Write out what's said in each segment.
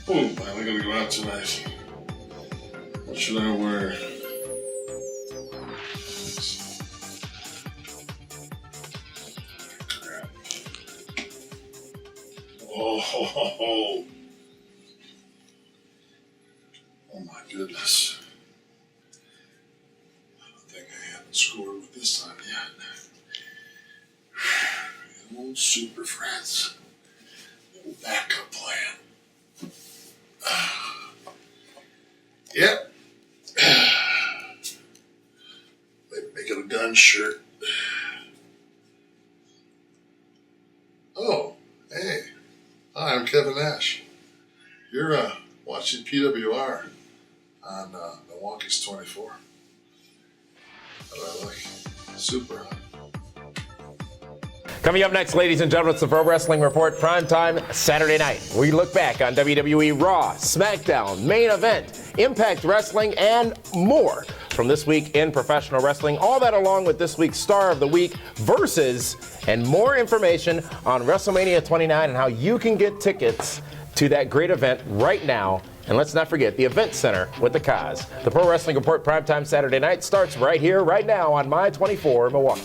Oh man, I gotta go out tonight. What should I wear? Crap. Oh my goodness. I don't think I haven't scored with this time yet. Old Super Friends. Little backup plan. Yep. Maybe make it a gun shirt. Oh, hey. Hi, I'm Kevin Nash. You're watching PWR on Milwaukee's 24. I like super, huh? Coming up next, ladies and gentlemen, it's the Pro Wrestling Report, primetime Saturday night. We look back on WWE Raw, SmackDown, main event, Impact Wrestling, and more from this week in professional wrestling. All that along with this week's Star of the Week, Versus, and more information on WrestleMania 29 and how you can get tickets to that great event right now. And let's not forget the Event Center with the Cause. The Pro Wrestling Report, primetime Saturday night, starts right here, right now on My 24 Milwaukee.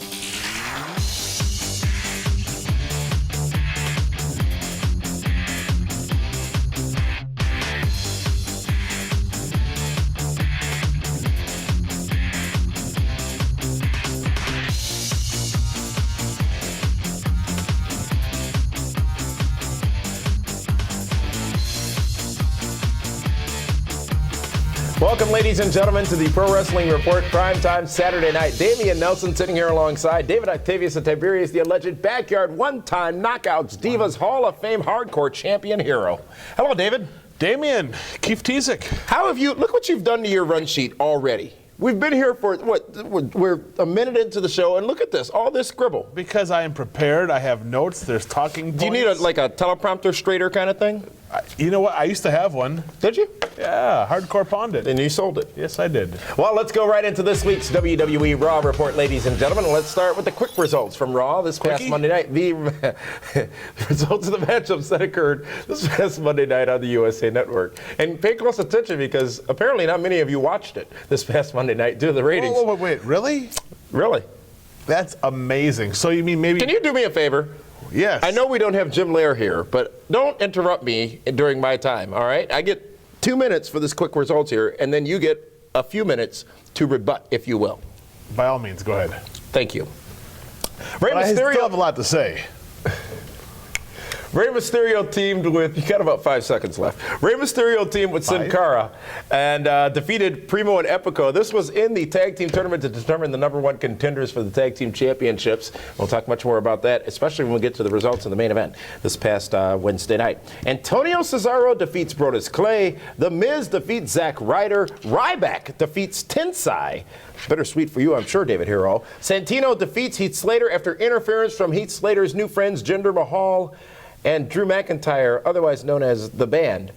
Welcome, ladies and gentlemen, to the Pro Wrestling Report, primetime Saturday night. Damian Nelson sitting here alongside David Octavius and Tiberius, the alleged backyard one-time Knockouts Divas Hall of Fame hardcore champion hero. Hello, David. Damian, Keith Tiesick. How have you, look what you've done to your run sheet already. We've been here for, we're a minute into the show, and look at this, all this scribble. Because I am prepared, I have notes, there's talking points. Do you need a teleprompter straighter kind of thing? You know what, I used to have one. Did you? Yeah, Hardcore Pondit. And you sold it. Yes, I did. Well, let's go right into this week's WWE Raw report, ladies and gentlemen. Let's start with the quick results from Raw this past Monday night. The results of the matchups that occurred this past Monday night on the USA Network. And pay close attention because apparently not many of you watched it this past Monday night due to the ratings. Whoa, wait, really? Really? That's amazing. So you mean maybe... Can you do me a favor? Yes. I know we don't have Jim Lair here, but don't interrupt me during my time, all right? I get 2 minutes for this quick results here, and then you get a few minutes to rebut, if you will. By all means, go ahead. Thank you. Rey Mysterio, I still have a lot to say. Rey Mysterio teamed with, you got about 5 seconds left. Rey Mysterio teamed with Sin Cara and defeated Primo and Epico. This was in the tag team tournament to determine the #1 contenders for the tag team championships. We'll talk much more about that, especially when we get to the results of the main event this past Wednesday night. Antonio Cesaro defeats Brodus Clay. The Miz defeats Zack Ryder. Ryback defeats Tensai. Bittersweet for you, I'm sure, David Hero. Santino defeats Heath Slater after interference from Heath Slater's new friends, Jinder Mahal and Drew McIntyre, otherwise known as The Band.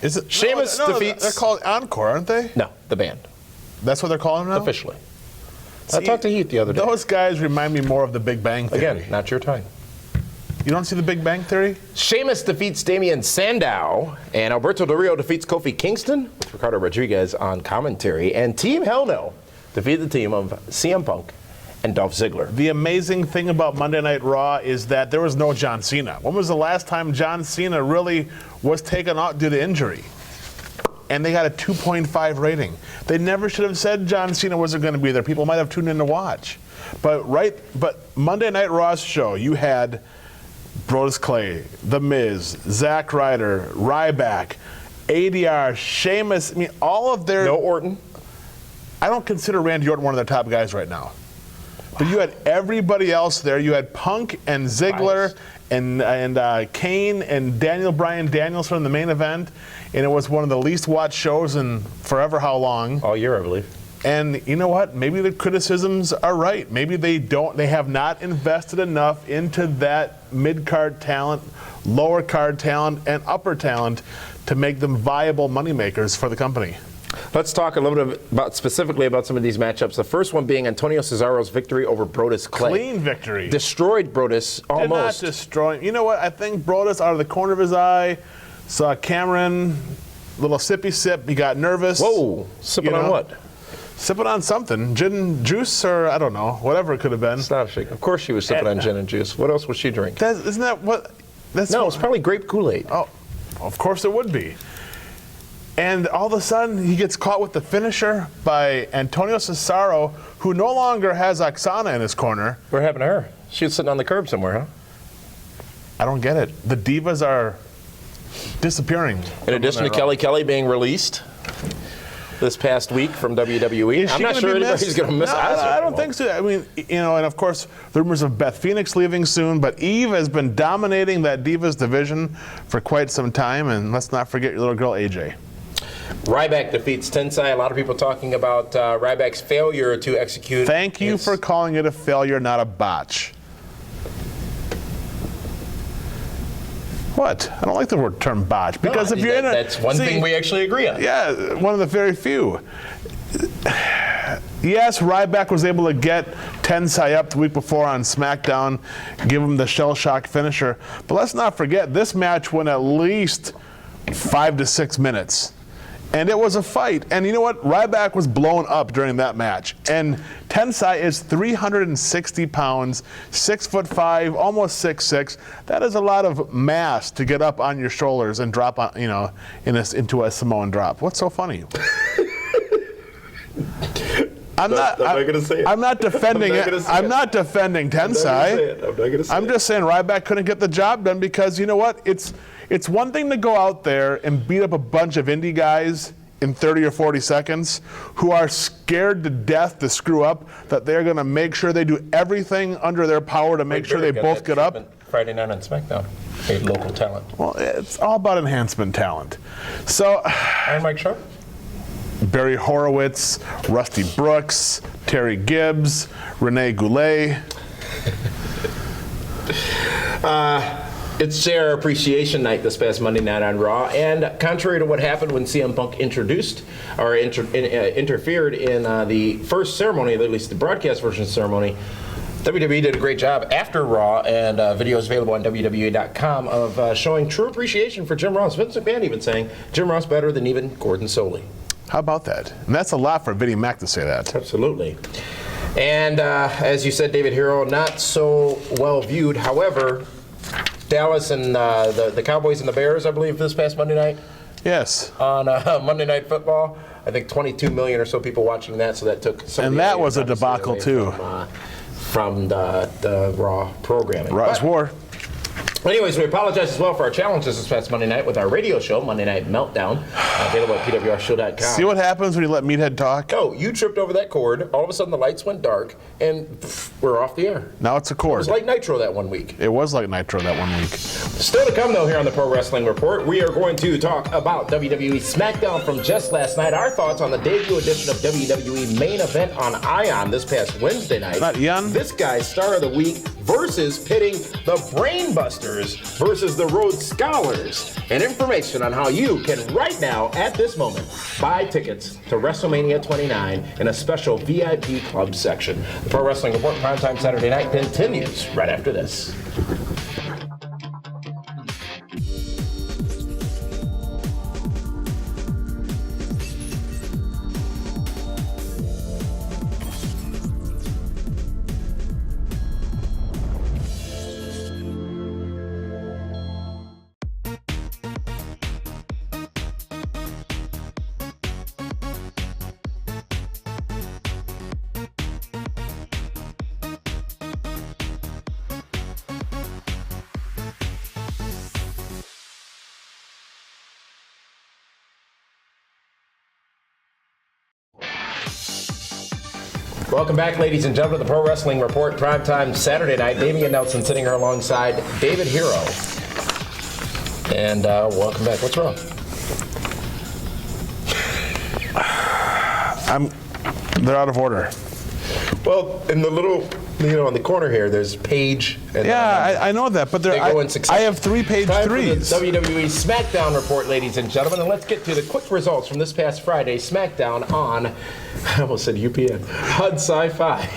Is it? Sheamus defeats... They're called Encore, aren't they? No, The Band. That's what they're calling them now? Officially. I talked to Heath the other day. Those guys remind me more of the Big Bang Theory. Again, not your time. You don't see the Big Bang Theory? Sheamus defeats Damian Sandow, and Alberto Del Rio defeats Kofi Kingston, with Ricardo Rodriguez on commentary, and Team Hell No defeated the team of CM Punk and Dolph Ziggler. The amazing thing about Monday Night Raw is that there was no John Cena. When was the last time John Cena really was taken out due to injury? And they got a 2.5 rating. They never should have said John Cena wasn't going to be there. People might have tuned in to watch. But Monday Night Raw's show, you had Brodus Clay, The Miz, Zack Ryder, Ryback, ADR, Sheamus. I mean, all of their... No Orton. I don't consider Randy Orton one of their top guys right now. But you had everybody else there. You had Punk and Ziggler and Kane and Daniel Bryan Danielson in the main event. And it was one of the least watched shows in forever how long. All year, I believe. And you know what? Maybe the criticisms are right. Maybe they have not invested enough into that mid-card talent, lower card talent, and upper talent to make them viable moneymakers for the company. Let's talk a little bit specifically about some of these matchups. The first one being Antonio Cesaro's victory over Brodus Clay. Clean victory. Destroyed Brodus almost. Did not destroy him. You know what? I think Brodus, out of the corner of his eye, Saw Cameron, little sippy sip. He got nervous. Whoa, sipping on what? Sipping on something. Gin juice or I don't know, whatever it could have been. Astonishing. Of course she was sipping on gin and juice. What else was she drinking? Isn't that what? No, it's probably grape Kool-Aid. Oh, of course it would be. And all of a sudden, he gets caught with the finisher by Antonio Cesaro, who no longer has Oksana in his corner. What happened to her? She was sitting on the curb somewhere, huh? I don't get it. The divas are disappearing. In addition to Kelly being released this past week from WWE. I'm not sure anybody's going to miss it. I don't think so. I mean, and of course, the rumors of Beth Phoenix leaving soon, but Eve has been dominating that divas division for quite some time, and let's not forget your little girl, AJ. Ryback defeats Tensai. A lot of people talking about Ryback's failure to execute. Thank you for calling it a failure, not a botch. What? I don't like the term botch because if you're in a, that's one thing we actually agree on. Yeah, one of the very few. Yes, Ryback was able to get Tensai up the week before on SmackDown, give him the shell shock finisher. But let's not forget, this match went at least 5 to 6 minutes. And it was a fight. And you know what? Ryback was blown up during that match. And Tensai is 360 pounds, 6'5", almost 6'6". That is a lot of mass to get up on your shoulders and drop on, into a Samoan drop. What's so funny? I'm not defending it. I'm not defending Tensai. I'm just saying Ryback couldn't get the job done because you know what? It's one thing to go out there and beat up a bunch of indie guys in 30 or 40 seconds who are scared to death to screw up, that they're going to make sure they do everything under their power to make sure they both get up. Friday night on SmackDown, a local talent. Well, it's all about enhancement talent. So, Iron Mike Sharp? Barry Horowitz, Rusty Brooks, Terry Gibbs, Renee Goulet. It's JR Appreciation Night this past Monday night on Raw, and contrary to what happened when CM Punk interfered in the first ceremony, at least the broadcast version ceremony, WWE did a great job after Raw, and videos available on WWE.com of showing true appreciation for Jim Ross. Vince McMahon even saying Jim Ross better than even Gordon Soley. How about that? And that's a lot for Vinnie Mac to say that. Absolutely. And as you said, David Hero, not so well viewed. However, Dallas and the Cowboys and the Bears, I believe, this past Monday night. Yes. On Monday Night Football. I think 22 million or so people watching that, so that took some. And that was a debacle, too. From the Raw programming. Raw's War. Anyways, we apologize as well for our challenges this past Monday night with our radio show, Monday Night Meltdown, available at pwrshow.com. See what happens when you let Meathead talk? Oh, you tripped over that cord. All of a sudden, the lights went dark, and we're off the air. Now it's a cord. It was like Nitro that 1 week. It was like Nitro that 1 week. Still to come, though, here on the Pro Wrestling Report, we are going to talk about WWE SmackDown from just last night. Our thoughts on the debut edition of WWE Main Event on Ion this past Wednesday night. Not Ion. This guy's Star of the Week versus pitting the Brainbusters versus the Rhodes Scholars. And information on how you can right now, at this moment, buy tickets to WrestleMania 29 in a special VIP club section. The Pro Wrestling Report Primetime Saturday night continues right after this. Welcome back, ladies and gentlemen, to the Pro Wrestling Report, primetime Saturday night. Damian Nelson sitting here alongside David Hero. And welcome back. What's wrong? They're out of order. Well, in the little, on the corner here, there's page. And I know that, but go in succession. I have 3 page Time threes. For the WWE SmackDown report, ladies and gentlemen, and let's get to the quick results from this past Friday SmackDown on, I almost said UPN, HUD Sci-Fi.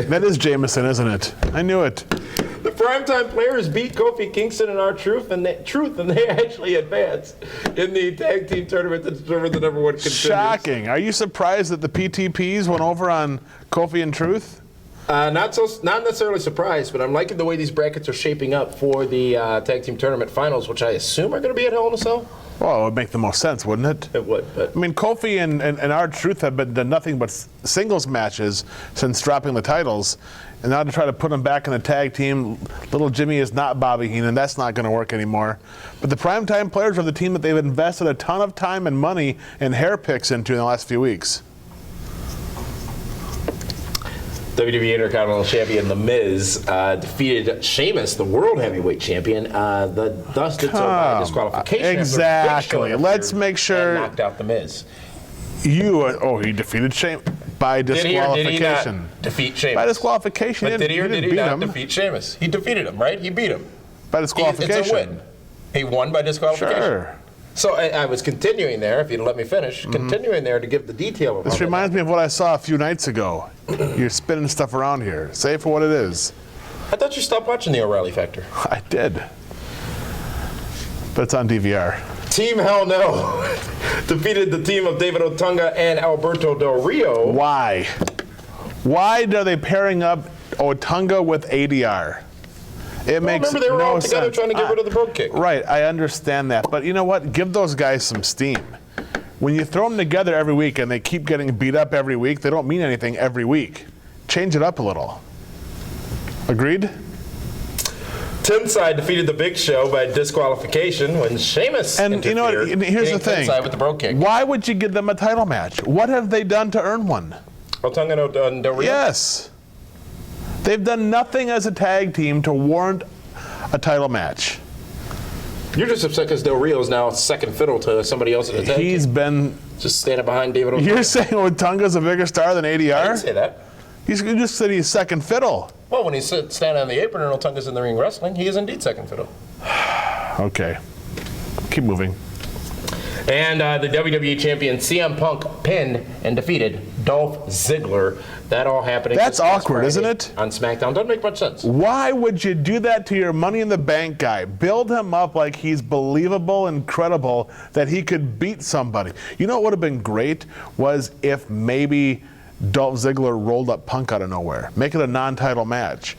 That is Jameson, isn't it? I knew it. The Primetime Players beat Kofi Kingston and R-Truth, and they actually advanced in the tag team tournament to determine the number one contender. Shocking. Are you surprised that the PTPs went over on Kofi and Truth? Not necessarily surprised, but I'm liking the way these brackets are shaping up for the tag team tournament finals, which I assume are going to be at Hell in a Cell. Well, it would make the most sense, wouldn't it? It would. But I mean, Kofi and R-Truth have been done nothing but singles matches since dropping the titles. And now to try to put them back in the tag team, little Jimmy is not Bobby Heenan. That's not going to work anymore. But the Primetime Players are the team that they've invested a ton of time and money and hair picks into in the last few weeks. WWE Intercontinental Champion The Miz defeated Sheamus, the World Heavyweight Champion. Thus did so by disqualification. Exactly. Let's make sure. And knocked out The Miz. He defeated Sheamus by disqualification. Did he not defeat Sheamus? By disqualification. But did he or did he not defeat Sheamus? He defeated him, right? He beat him. By disqualification. It's a win. He won by disqualification. Sure. So I was continuing there, if you'd let me finish, continuing there to give the detail of this reminds me of what I saw a few nights ago. You're spinning stuff around here. Say it for what it is. I thought you stopped watching the O'Reilly Factor. I did. But it's on DVR. Team Hell No defeated the team of David Otunga and Alberto Del Rio. Why? Why are they pairing up Otunga with ADR? It makes remember they were no all together sense. trying to get rid of the Brogue Kick. Right, I understand that. But you know what? Give those guys some steam. When you throw them together every week and they keep getting beat up every week, they don't mean anything every week. Change it up a little. Agreed? Tensai defeated the Big Show by disqualification when Sheamus And you know what? interfered, Here's the hitting thing. Tensai with the Brogue Kick. Why would you give them a title match? What have they done to earn one? Otunga and Del Rio? Yes. They've done nothing as a tag team to warrant a title match. You're just upset because Del Rio is now second fiddle to somebody else in the tag He's team. been. Just standing behind David Otunga. You're saying Otunga's a bigger star than ADR? I didn't say that. You just said he's second fiddle. Well, when he's standing on the apron and Otunga's in the ring wrestling, he is indeed second fiddle. Okay. Keep moving. And the WWE Champion CM Punk pinned and defeated Dolph Ziggler. That all happening. That's awkward, isn't it? On SmackDown. Doesn't make much sense. Why would you do that to your Money in the Bank guy? Build him up like he's believable and credible that he could beat somebody. You know what would have been great was if maybe Dolph Ziggler rolled up Punk out of nowhere. Make it a non-title match.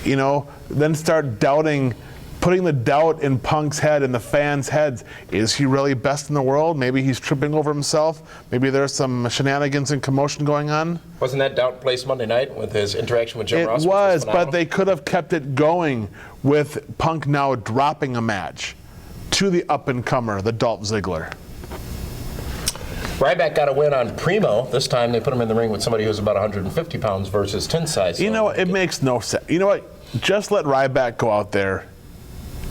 You know, then start doubting, putting the doubt in Punk's head and the fans' heads. Is he really best in the world? Maybe he's tripping over himself. Maybe there's some shenanigans and commotion going on. Wasn't that doubt placed Monday night with his interaction with Jim It Ross? was, but they could have kept it going with Punk now dropping a match to the up-and-comer, the Dolph Ziggler. Ryback got a win on Primo. This time they put him in the ring with somebody who's about 150 pounds versus Tensai. So You know what? It makes no sense. You know what? Just let Ryback go out there.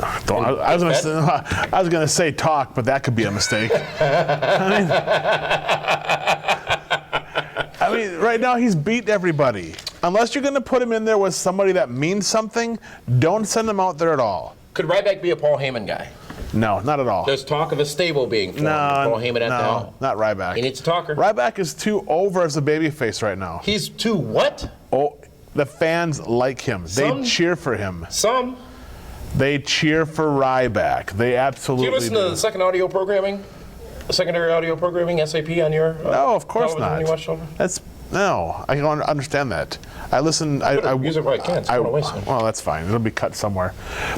I was going to say talk, but that could be a mistake. I mean, right now he's beat everybody. Unless you're going to put him in there with somebody that means something, don't send him out there at all. Could Ryback be a Paul Heyman guy? No, not at all. There's talk of a stable being formed. No, Paul Heyman at the helm. not Ryback. He needs a talker. Ryback is too over as a babyface right now. He's too what? Oh, the fans like him. Some? They cheer for him. Some. They cheer for Ryback. They absolutely Do you listen to the secondary audio programming, SAP on your No, of course television not. when you watch television? No, I don't understand that. I listen. I use it where I can. It's going away soon. Well, that's fine. It'll be cut somewhere.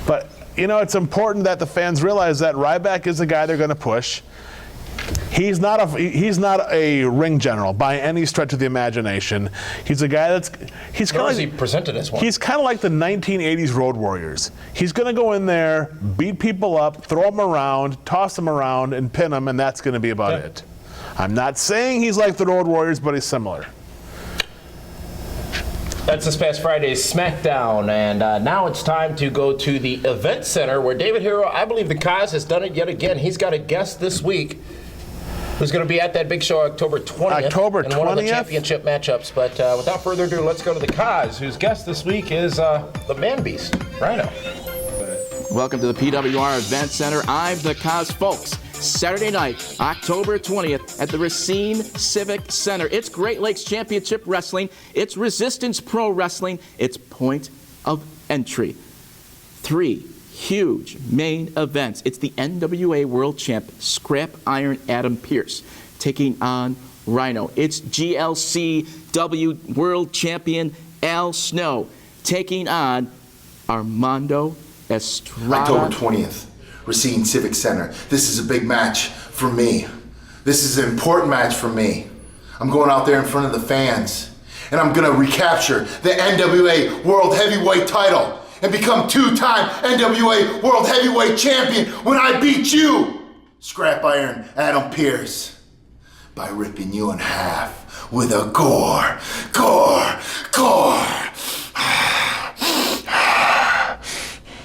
But you know, it's important that the fans realize that Ryback is the guy they're going to push. He's not a ring general by any stretch of the imagination. He's a guy he's kind of he presented as one. He's kind of like the 1980s Road Warriors. He's going to go in there, beat people up, throw them around, toss them around, and pin them, and that's going to be about it. I'm not saying he's like the Road Warriors, but he's similar. That's this past Friday's SmackDown, and now it's time to go to the event center where David Hero, I believe the Kaz has done it yet again. He's got a guest this week who's going to be at that big show October 20th. October 20th? In one of the championship matchups. But without further ado, let's go to the Kaz, whose guest this week is the Man Beast, Rhino. Welcome to the PWR Event Center. I'm the Kaz, folks. Saturday night, October 20th at the Racine Civic Center. It's Great Lakes Championship Wrestling. It's Resistance Pro Wrestling. It's Point of Entry. 3 huge main events. It's the NWA World Champ, Scrap Iron Adam Pearce, taking on Rhino. It's GLCW World Champion Al Snow, taking on Armando Estrada. October 20th, Racine Civic Center. This is a big match for me. This is an important match for me. I'm going out there in front of the fans, and I'm gonna recapture the NWA World Heavyweight title and become 2-time NWA World Heavyweight Champion when I beat you, Scrap Iron Adam Pearce, by ripping you in half with a gore.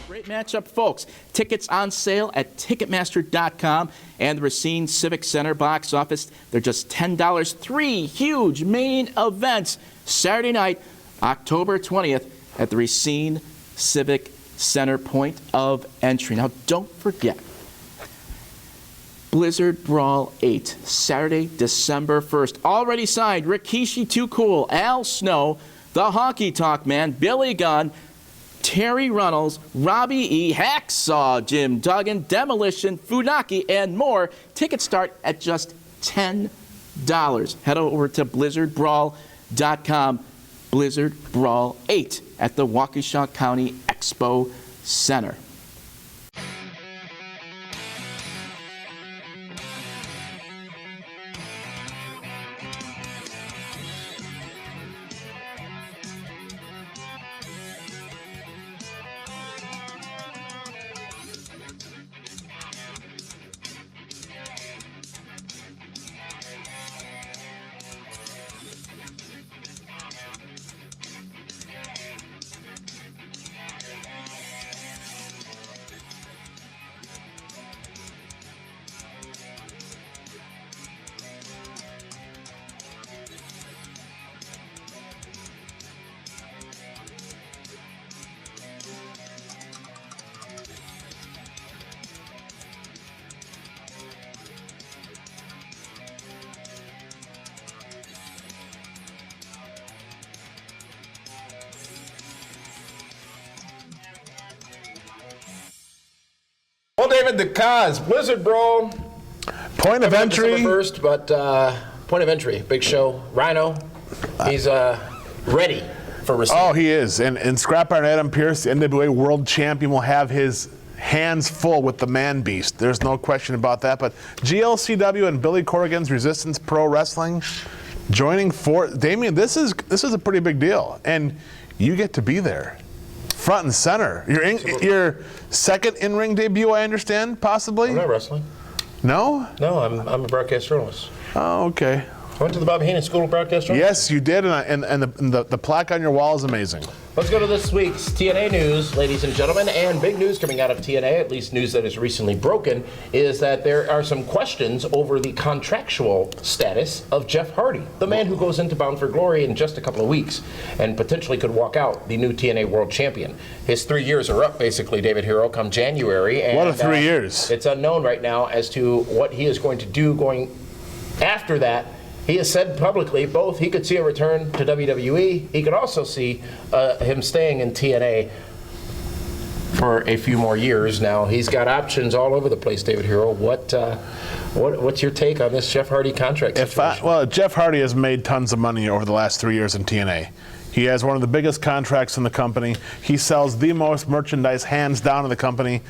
Great matchup, folks. Tickets on sale at Ticketmaster.com and the Racine Civic Center box office. They're just $10. 3 huge main events Saturday night, October 20th at the Racine Civic Center point of entry. Now, don't forget, Blizzard Brawl 8, Saturday, December 1st. Already signed, Rikishi Too Cool, Al Snow, The Honky Tonk Man, Billy Gunn, Terry Runnels, Robbie E., Hacksaw, Jim Duggan, Demolition, Funaki, and more. Tickets start at just $10. Head over to blizzardbrawl.com. Blizzard Brawl 8 at the Waukesha County Expo Center. Well, David, the cause, Blizzard Brawl. Point of entry. December 1st, but point of entry, big show. Rhino, he's ready for Racine. Oh, he is. And Scrap Iron Adam Pearce, the NWA World Champion, will have his hands full with the man beast. There's no question about that. But GLCW and Billy Corrigan's Resistance Pro Wrestling joining for Damien. This is a pretty big deal, and you get to be there, front and center. Your second in-ring debut, I understand, possibly. I'm not wrestling. No? No, I'm a broadcast journalist. Oh, okay. I went to the Bob Heenan School of Broadcast Journalism. Yes, you did, and the plaque on your wall is amazing. Let's go to this week's TNA news, ladies and gentlemen, and big news coming out of TNA, at least news that is recently broken, is that there are some questions over the contractual status of Jeff Hardy, the man who goes into Bound for Glory in just a couple of weeks and potentially could walk out the new TNA World Champion. His 3 years are up, basically, David Hero, come January. And, what a 3 years. It's unknown right now as to what he is going to do going after that. He has said publicly both he could see a return to WWE. He could also see him staying in TNA for a few more years. Now he's got options all over the place. David Hero, what's your take on this Jeff Hardy contract situation? Well, Jeff Hardy has made tons of money over the last 3 years in TNA. He has one of the biggest contracts in the company. He sells the most merchandise hands down in the company,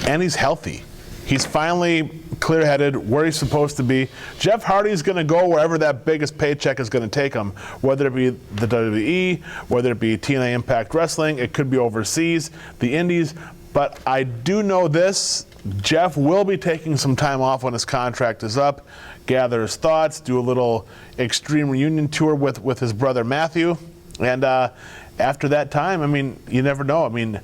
and he's healthy. He's finally clear-headed, where he's supposed to be. Jeff Hardy's going to go wherever that biggest paycheck is going to take him, whether it be the WWE, whether it be TNA Impact Wrestling, it could be overseas, the Indies. But I do know this, Jeff will be taking some time off when his contract is up, gather his thoughts, do a little Extreme Reunion tour with his brother Matthew. And after that time, I mean, you never know. I mean,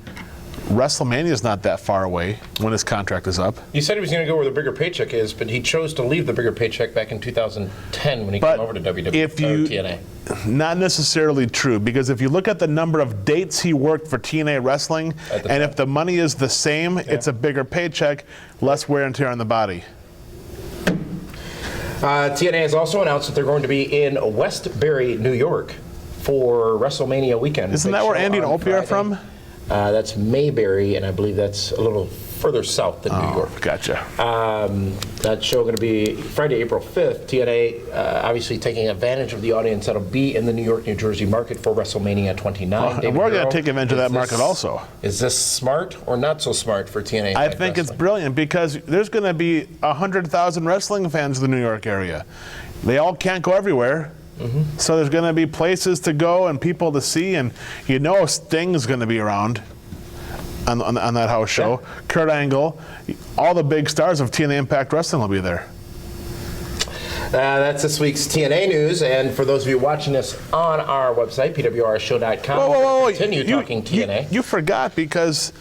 WrestleMania is not that far away when his contract is up. You said he was going to go where the bigger paycheck is, but he chose to leave the bigger paycheck back in 2010 when he came over to WWE or TNA. Not necessarily true, because if you look at the number of dates he worked for TNA Wrestling, and if the money is the same, it's a bigger paycheck, less wear and tear on the body. TNA has also announced that they're going to be in Westbury, New York for WrestleMania weekend. Isn't that where Andy and Opie are from? That's Mayberry, and I believe that's a little further south than New York. Gotcha. That show going to be Friday, April 5th. TNA obviously taking advantage of the audience that'll be in the New York, New Jersey market for WrestleMania 29. And we're going to take advantage of that market also. Is this smart or not so smart for TNA? I think it's brilliant because there's going to be 100,000 wrestling fans in the New York area. They all can't go everywhere. So there's going to be places to go and people to see, and Sting's going to be around on that house show. Yeah. Kurt Angle, all the big stars of TNA Impact Wrestling will be there. That's this week's TNA news, and for those of you watching us on our website, pwrshow.com, we'll continue talking TNA. You forgot because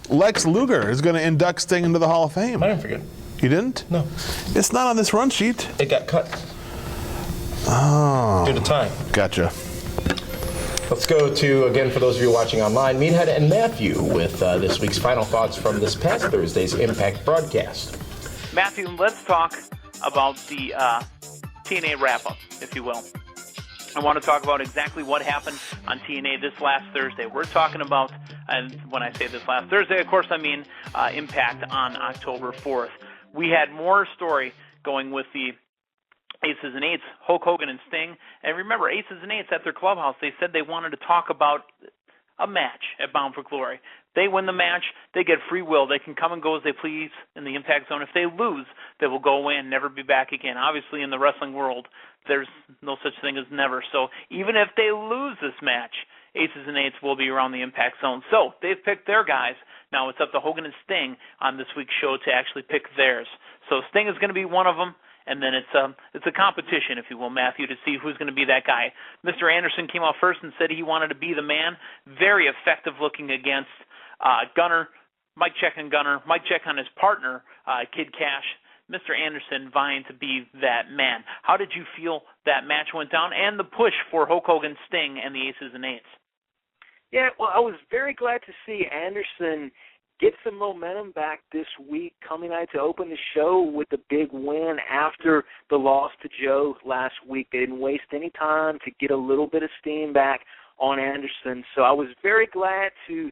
Lex Luger is going to induct Sting into the Hall of Fame. I didn't forget. You didn't? No. It's not on this run sheet. It got cut. Oh. Due to time. Gotcha. Let's go to, again, for those of you watching online, Meathead and Matthew with this week's final thoughts from this past Thursday's Impact broadcast. Matthew, let's talk about the TNA wrap-up, if you will. I want to talk about exactly what happened on TNA this last Thursday. We're talking about, and when I say this last Thursday, of course I mean Impact on October 4th. We had more story going with the Aces and Eights, Hulk Hogan and Sting. And remember, Aces and Eights at their clubhouse, they said they wanted to talk about a match at Bound for Glory. They win the match, they get free will. They can come and go as they please in the Impact Zone. If they lose, they will go away and never be back again. Obviously, in the wrestling world, there's no such thing as never. So even if they lose this match, Aces and Eights will be around the Impact Zone. So they've picked their guys. Now it's up to Hogan and Sting on this week's show to actually pick theirs. So Sting is going to be one of them. And then it's a competition, if you will, Matthew, to see who's going to be that guy. Mr. Anderson came out first and said he wanted to be the man. Very effective looking against Gunner, Mike Check and Gunner, Mike Check on his partner, Kid Cash. Mr. Anderson vying to be that man. How did you feel that match went down and the push for Hulk Hogan, Sting, and the Aces and Eights? Yeah, well, I was very glad to see Anderson get some momentum back this week, coming out to open the show with a big win after the loss to Joe last week. They didn't waste any time to get a little bit of steam back on Anderson. So I was very glad to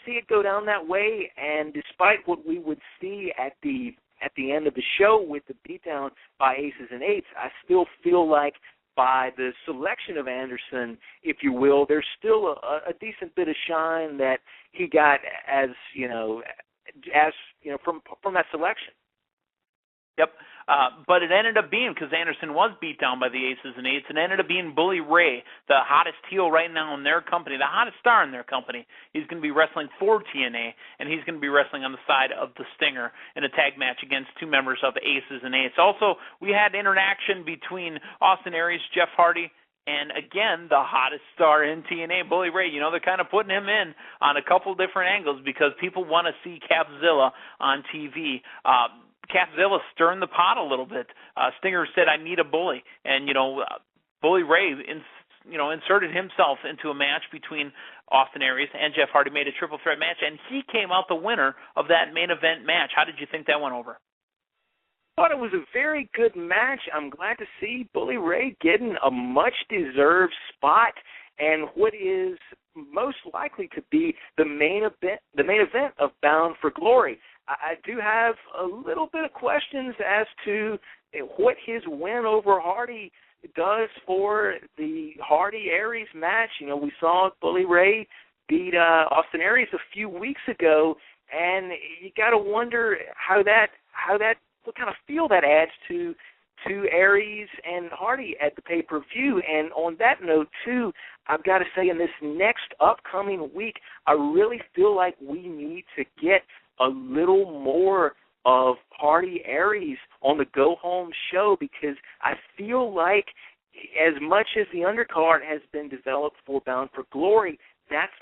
see it go down that way. And despite what we would see at the end of the show with the beatdown by Aces and Eights, I still feel like by the selection of Anderson, if you will, there's still a decent bit of shine that he got from that selection. Yep. But it ended up being, because Anderson was beat down by the Aces and Eights, it ended up being Bully Ray, the hottest heel right now in their company, the hottest star in their company. He's going to be wrestling for TNA, and he's going to be wrestling on the side of the Stinger in a tag match against two members of Aces and Eights. Also, we had interaction between Austin Aries, Jeff Hardy, and again, the hottest star in TNA, Bully Ray. They're kind of putting him in on a couple different angles because people want to see Capzilla on TV. Capzilla stirring the pot a little bit. Stinger said, "I need a bully," and Bully Ray, inserted himself into a match between Austin Aries and Jeff Hardy, made a triple threat match, and he came out the winner of that main event match. How did you think that went over? I thought it was a very good match. I'm glad to see Bully Ray getting a much-deserved spot and what is most likely to be the main event of Bound for Glory. I do have a little bit of questions as to what his win over Hardy does for the Hardy-Aries match. We saw Bully Ray beat Austin Aries a few weeks ago, and you got to wonder what kind of feel that adds to Aries and Hardy at the pay-per-view. And on that note, too, I've got to say in this next upcoming week, I really feel like we need to get a little more of Hardy Aries on the go-home show, because I feel like as much as the undercard has been developed for Bound for Glory, that's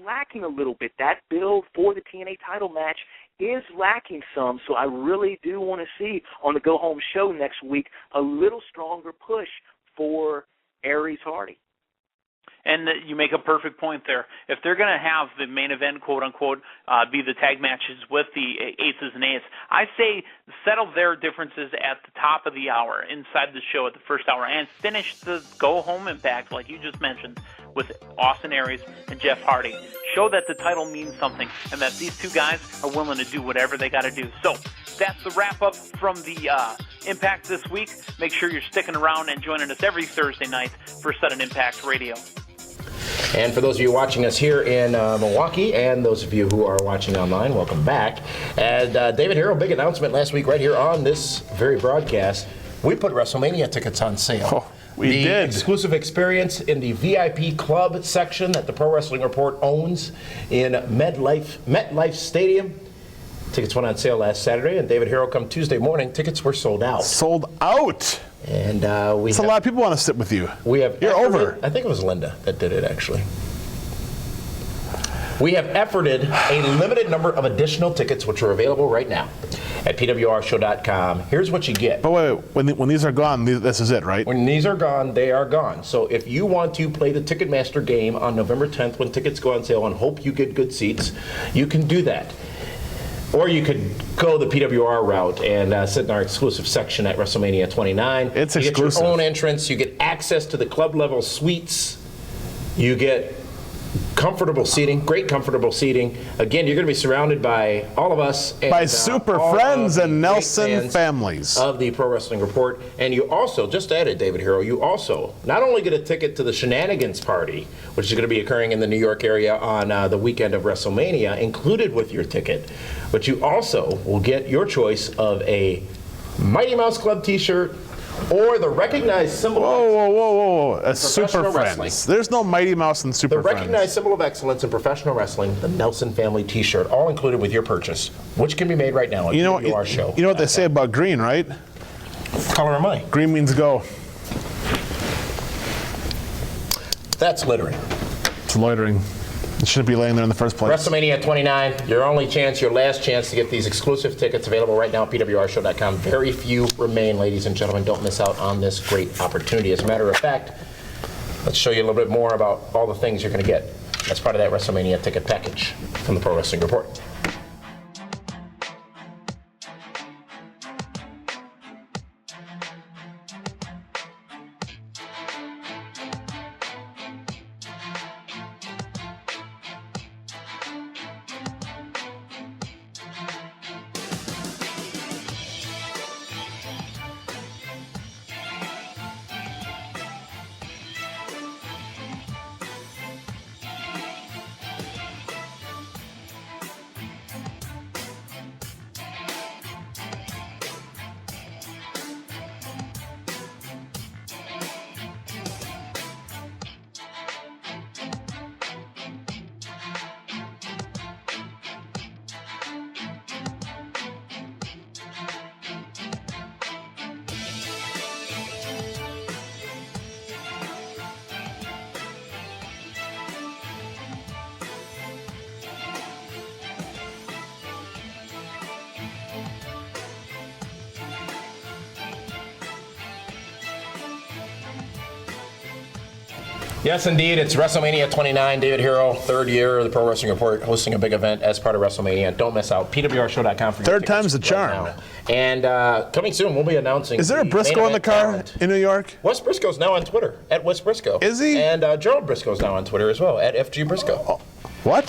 lacking a little bit. That build for the TNA title match is lacking some, so I really do want to see on the go-home show next week a little stronger push for Aries Hardy. And you make a perfect point there. If they're going to have the main event, quote-unquote, be the tag matches with the Aces and Eights, I say settle their differences at the top of the hour, inside the show at the first hour, and finish the go-home Impact, like you just mentioned, with Austin Aries and Jeff Hardy. Show that the title means something and that these two guys are willing to do whatever they got to do. So that's the wrap-up from the Impact this week. Make sure you're sticking around and joining us every Thursday night for Sudden Impact Radio. And for those of you watching us here in Milwaukee, and those of you who are watching online, welcome back. And David Hero, big announcement last week right here on this very broadcast. We put WrestleMania tickets on sale. Oh, we did. Exclusive experience in the VIP club section that the Pro Wrestling Report owns in MetLife Stadium. Tickets went on sale last Saturday, and David Hero come Tuesday morning. Tickets were sold out. Sold out. And we a lot of people want to sit with you. You're over. I think it was Linda that did it, actually. We have efforted a limited number of additional tickets, which are available right now at pwrshow.com. Here's what you get. But wait, when these are gone, this is it, right? When these are gone, they are gone. So if you want to play the Ticketmaster game on November 10th when tickets go on sale and hope you get good seats, you can do that. Or you could go the PWR route and sit in our exclusive section at WrestleMania 29. It's you exclusive. Get your own entrance. You get access to the club level suites. You get comfortable seating, great comfortable seating. Again, you're going to be surrounded by all of us. And, by super friends and Nelson families of the Pro Wrestling Report. And you also, just added, David Hero, you also not only get a ticket to the Shenanigans Party, which is going to be occurring in the New York area on the weekend of WrestleMania, included with your ticket, but you also will get your choice of a Mighty Mouse Club t-shirt or the recognized symbol Whoa. Super Friends. Wrestling. There's no Mighty Mouse and Super Friends. The recognized symbol of excellence in professional wrestling, the Nelson Family t-shirt, all included with your purchase, which can be made right now on our show. You know what they say about green, right? Color of money. Green means go. That's littering. It's loitering. It shouldn't be laying there in the first place. WrestleMania 29, your last chance to get these exclusive tickets available right now at pwrshow.com. Very few remain, ladies and gentlemen. Don't miss out on this great opportunity. As a matter of fact, let's show you a little bit more about all the things you're going to get as part of that WrestleMania ticket package from the Pro Wrestling Report. Yes, indeed. It's WrestleMania 29. David Hero, third year of the Pro Wrestling Report, hosting a big event as part of WrestleMania. Don't miss out. PWRshow.com for your third time's the charm. Right and coming soon, we'll be announcing. Is there a Briscoe in the car talent. in New York? Wes Briscoe's now on Twitter at Wes Briscoe. Is he? And Gerald Briscoe's now on Twitter as well at FG Briscoe. Oh, what?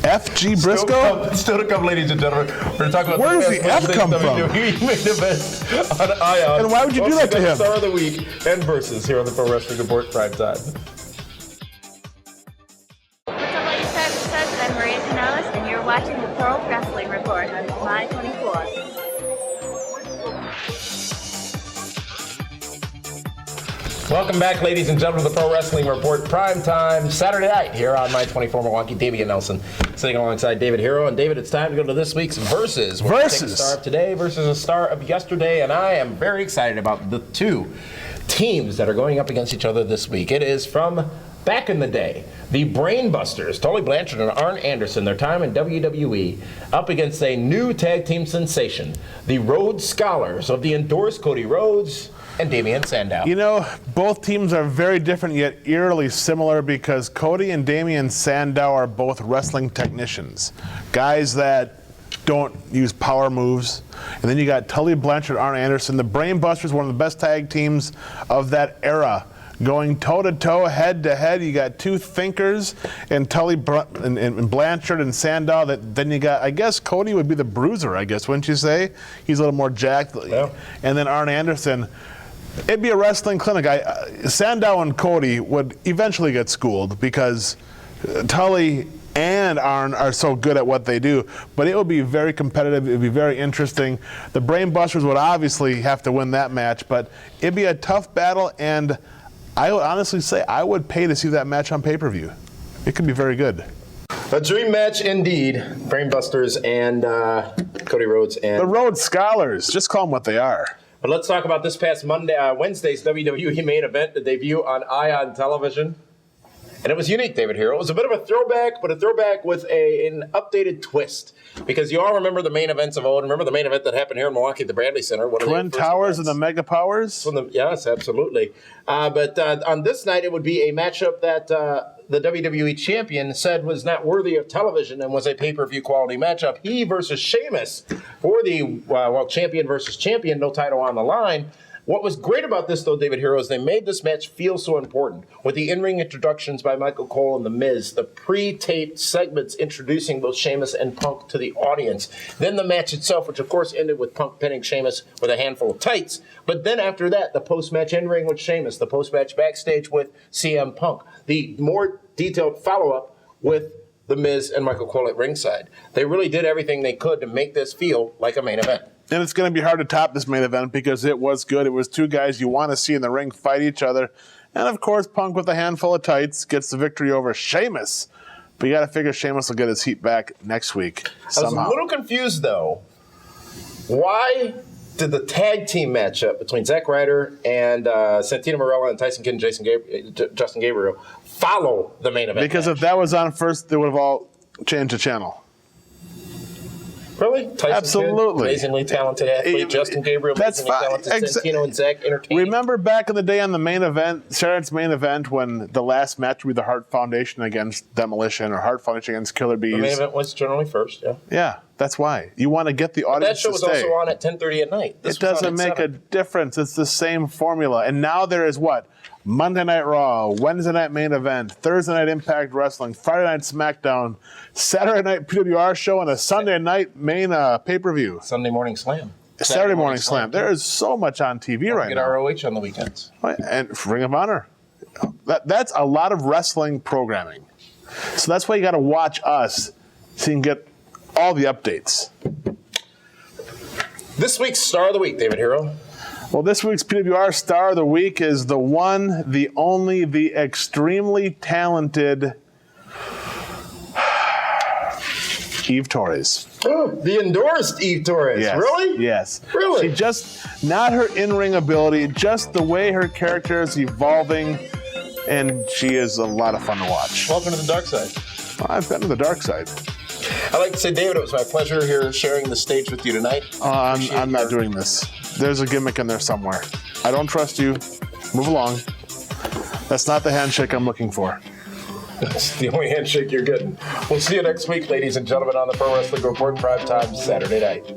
FG Briscoe? Still to come, ladies and gentlemen. We're going to talk about where does the F come from? WWE main event on Ion. And why would you do that to him? Star of the week and versus here on the Pro Wrestling Report PrimeTime. What's up, ladies and gentlemen? I'm Maria Canales, and you're watching the Pro Wrestling Report on My 24. Welcome back, ladies and gentlemen, to the Pro Wrestling Report PrimeTime Saturday night here on My 24 Milwaukee. Damian Nelson sitting alongside David Hero. And David, it's time to go to this week's Versus. We're gonna take a star of today versus a star of yesterday, and I am very excited about the two teams that are going up against each other this week. It is from back in the day, the Brainbusters, Tully Blanchard and Arn Anderson, their time in WWE, up against a new tag team sensation, the Rhodes Scholars of the endorsed Cody Rhodes and Damian Sandow. You know, both teams are very different yet eerily similar because Cody and Damian Sandow are both wrestling technicians, guys that don't use power moves. And then you got Tully Blanchard, Arn Anderson. The Brainbusters, one of the best tag teams of that era, going toe-to-toe, head-to-head. You got two thinkers and Tully and Blanchard and Sandow. Then you got, I guess, Cody would be the bruiser, I guess, wouldn't you say? He's a little more jacked. Yeah. And then Arn Anderson. It'd be a wrestling clinic. Sandow and Cody would eventually get schooled because Tully and Arn are so good at what they do, but it would be very competitive. It would be very interesting. The Brainbusters would obviously have to win that match, but it'd be a tough battle, and I would honestly say I would pay to see that match on pay-per-view. It could be very good. A dream match indeed. Brainbusters and Cody Rhodes and the Rhodes Scholars. Just call them what they are. But let's talk about this past Wednesday's WWE main event, the debut on Ion Television. And it was unique, David Hero. It was a bit of a throwback, but a throwback with an updated twist. Because you all remember the main events of old. Remember the main event that happened here in Milwaukee at the Bradley Center. Twin Towers and the Mega Powers? Yes, absolutely. But on this night, it would be a matchup that the WWE champion said was not worthy of television and was a pay-per-view quality matchup. He versus Sheamus for the champion versus champion, no title on the line. What was great about this, though, David Hero, is they made this match feel so important. With the in-ring introductions by Michael Cole and The Miz, the pre-taped segments introducing both Sheamus and Punk to the audience. Then the match itself, which of course ended with Punk pinning Sheamus with a handful of tights. But then after that, the post-match in-ring with Sheamus, the post-match backstage with CM Punk, the more detailed follow-up with The Miz and Michael Cole at ringside. They really did everything they could to make this feel like a main event. And it's going to be hard to top this main event because it was good. It was two guys you want to see in the ring fight each other. And, of course, Punk with a handful of tights gets the victory over Sheamus. But you got to figure Sheamus will get his heat back next week somehow. I was a little confused, though. Why did the tag team matchup between Zack Ryder and Santino Marella and Tyson Kidd and Justin Gabriel follow the main event Because match? if that was on first, they would have all changed the channel. Really? Tyson Absolutely. Kidd, amazingly talented athlete. Justin Gabriel, That's amazingly talented. Santino and Zack entertaining. Remember back in the day on the main event, Saturday's main event, when the last match would be the Hart Foundation against Demolition or Hart Foundation against Killer Bees? The main event was generally first, yeah. Yeah, that's why. You want to get the audience to stay. That show was also on at 10:30 at night. It doesn't make a difference. It's the same formula. And now there is what? Monday Night Raw, Wednesday night main event, Thursday night Impact Wrestling, Friday night SmackDown, Saturday night PWR show, and a Sunday night main pay-per-view. Sunday morning slam. Saturday morning slam. There is so much on TV right Get now. ROH on the weekends. And Ring of Honor. That's a lot of wrestling programming. So that's why you got to watch us so you can get all the updates. This week's Star of the Week, David Hero. Well, this week's PWR Star of the Week is the one, the only, the extremely talented Eve Torres. Oh, the endorsed Eve Torres. Yes. Really? Yes. Really? She just, not her in-ring ability, just the way her character is evolving, and she is a lot of fun to watch. Welcome to the dark side. I've been to the dark side. I'd like to say, David, it was my pleasure here sharing the stage with you tonight. I'm not doing this. There's a gimmick in there somewhere. I don't trust you. Move along. That's not the handshake I'm looking for. That's the only handshake you're getting. We'll see you next week, ladies and gentlemen, on the Pro Wrestling Report, PrimeTime Saturday night.